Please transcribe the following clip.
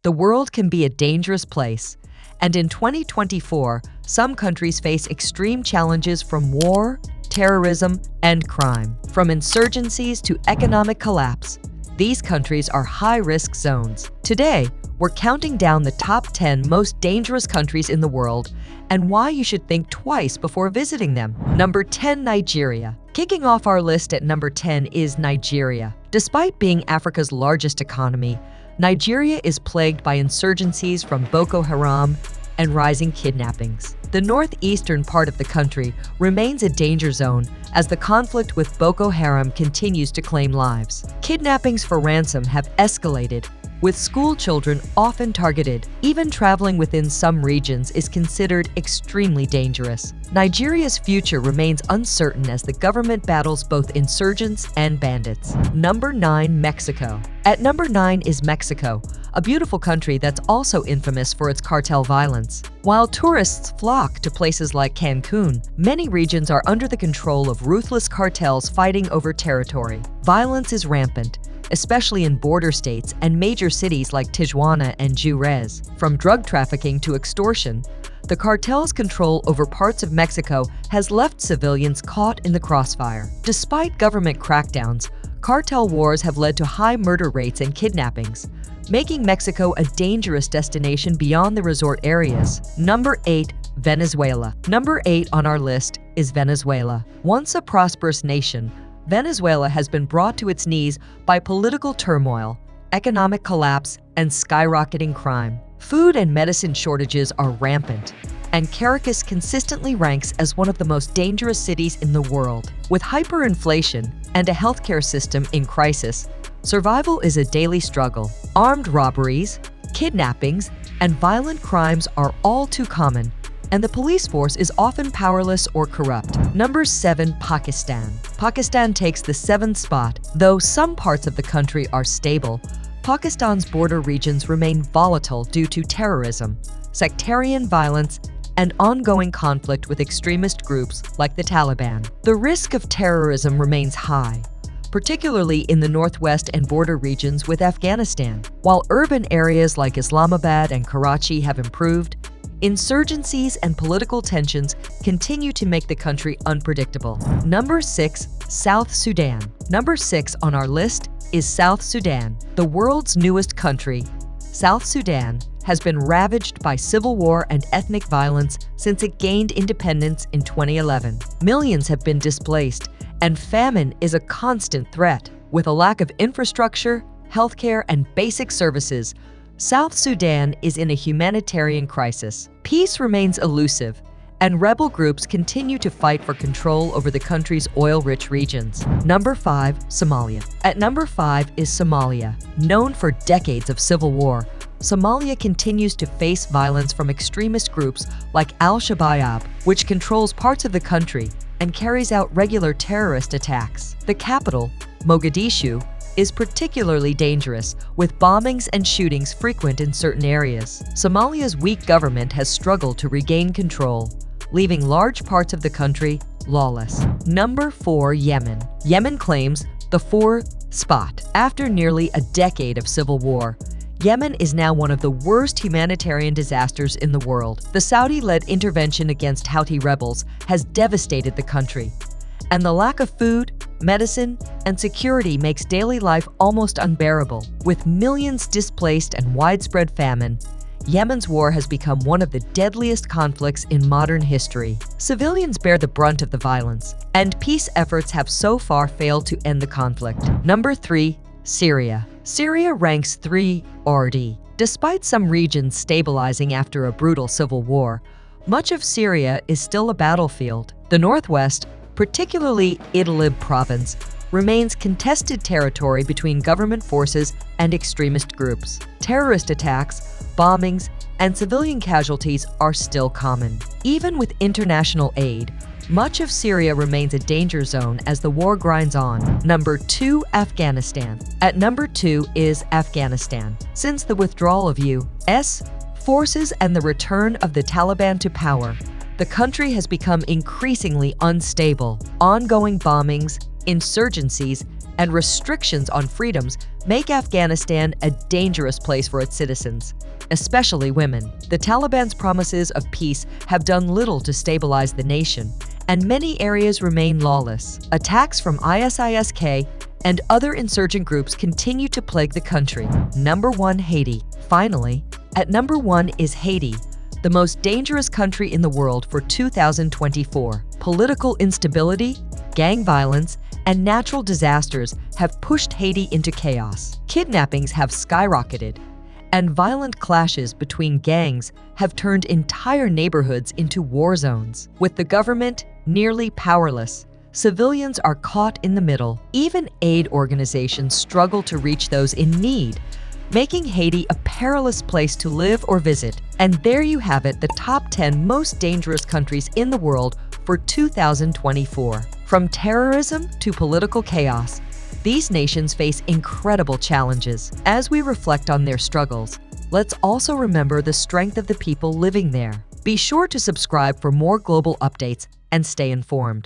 The world can be a dangerous place, and in 2024, some countries face extreme challenges from war, terrorism, and crime. From insurgencies to economic collapse, these countries are high-risk zones. Today, we're counting down the top 10 most dangerous countries in the world and why you should think twice before visiting them. Number 10, Nigeria. Kicking off our list at number 10 is Nigeria. Despite being Africa's largest economy, Nigeria is plagued by insurgencies from Boko Haram and rising kidnappings. The northeastern part of the country remains a danger zone as the conflict with Boko Haram continues to claim lives. Kidnappings for ransom have escalated, with school children often targeted. Even traveling within some regions is considered extremely dangerous. Nigeria's future remains uncertain as the government battles both insurgents and bandits. Number 9, Mexico. At number 9 is Mexico, a beautiful country that's also infamous for its cartel violence. While tourists flock to places like Cancun, many regions are under the control of ruthless cartels fighting over territory. Violence is rampant, especially in border states and major cities like Tijuana and Juarez. From drug trafficking to extortion, the cartel's control over parts of Mexico has left civilians caught in the crossfire. Despite government crackdowns, cartel wars have led to high murder rates and kidnappings, making Mexico a dangerous destination beyond the resort areas. Number 8, Venezuela. Number 8 on our list is Venezuela. Once a prosperous nation, Venezuela has been brought to its knees by political turmoil, economic collapse, and skyrocketing crime. Food and medicine shortages are rampant, and Caracas consistently ranks as one of the most dangerous cities in the world. With hyperinflation and a healthcare system in crisis, survival is a daily struggle. Armed robberies, kidnappings, and violent crimes are all too common, and the police force is often powerless or corrupt. Number 7, Pakistan. Pakistan takes the 7th spot. Though some parts of the country are stable, Pakistan's border regions remain volatile due to terrorism, sectarian violence, and ongoing conflict with extremist groups like the Taliban. The risk of terrorism remains high, particularly in the northwest and border regions with Afghanistan. While urban areas like Islamabad and Karachi have improved, insurgencies and political tensions continue to make the country unpredictable. Number 6, South Sudan. Number 6 on our list is South Sudan. The world's newest country, South Sudan has been ravaged by civil war and ethnic violence since it gained independence in 2011. Millions have been displaced, and famine is a constant threat. With a lack of infrastructure, healthcare, and basic services, South Sudan is in a humanitarian crisis. Peace remains elusive, and rebel groups continue to fight for control over the country's oil-rich regions. Number 5, Somalia. At number 5 is Somalia. Known for decades of civil war, Somalia continues to face violence from extremist groups like Al-Shabaab, which controls parts of the country and carries out regular terrorist attacks. The capital, Mogadishu, is particularly dangerous, with bombings and shootings frequent in certain areas. Somalia's weak government has struggled to regain control, leaving large parts of the country lawless. Number 4, Yemen. Yemen claims the 4th spot. After nearly a decade of civil war, Yemen is now one of the worst humanitarian disasters in the world. The Saudi-led intervention against Houthi rebels has devastated the country, and the lack of food, medicine, and security makes daily life almost unbearable. With millions displaced and widespread famine, Yemen's war has become one of the deadliest conflicts in modern history. Civilians bear the brunt of the violence, and peace efforts have so far failed to end the conflict. Number 3, Syria. Syria ranks 3 RD. Despite some regions stabilizing after a brutal civil war, much of Syria is still a battlefield. The northwest, particularly Idlib province, remains contested territory between government forces and extremist groups. Terrorist attacks, bombings, and civilian casualties are still common. Even with international aid, much of Syria remains a danger zone as the war grinds on. Number 2, Afghanistan. At number 2 is Afghanistan. Since the withdrawal of U.S. forces and the return of the Taliban to power, the country has become increasingly unstable. Ongoing bombings, insurgencies, and restrictions on freedoms make Afghanistan a dangerous place for its citizens, especially women. The Taliban's promises of peace have done little to stabilize the nation, and many areas remain lawless. Attacks from ISIS-K and other insurgent groups continue to plague the country. Number 1. Haiti. Finally, at number 1 is Haiti, the most dangerous country in the world for 2024. Political instability, gang violence, and natural disasters have pushed Haiti into chaos. Kidnappings have skyrocketed, and violent clashes between gangs have turned entire neighborhoods into war zones. With the government nearly powerless, civilians are caught in the middle. Even aid organizations struggle to reach those in need, making Haiti a perilous place to live or visit. And there you have it, the top 10 most dangerous countries in the world for 2024. From terrorism to political chaos, these nations face incredible challenges. As we reflect on their struggles, let's also remember the strength of the people living there. Be sure to subscribe for more global updates and stay informed.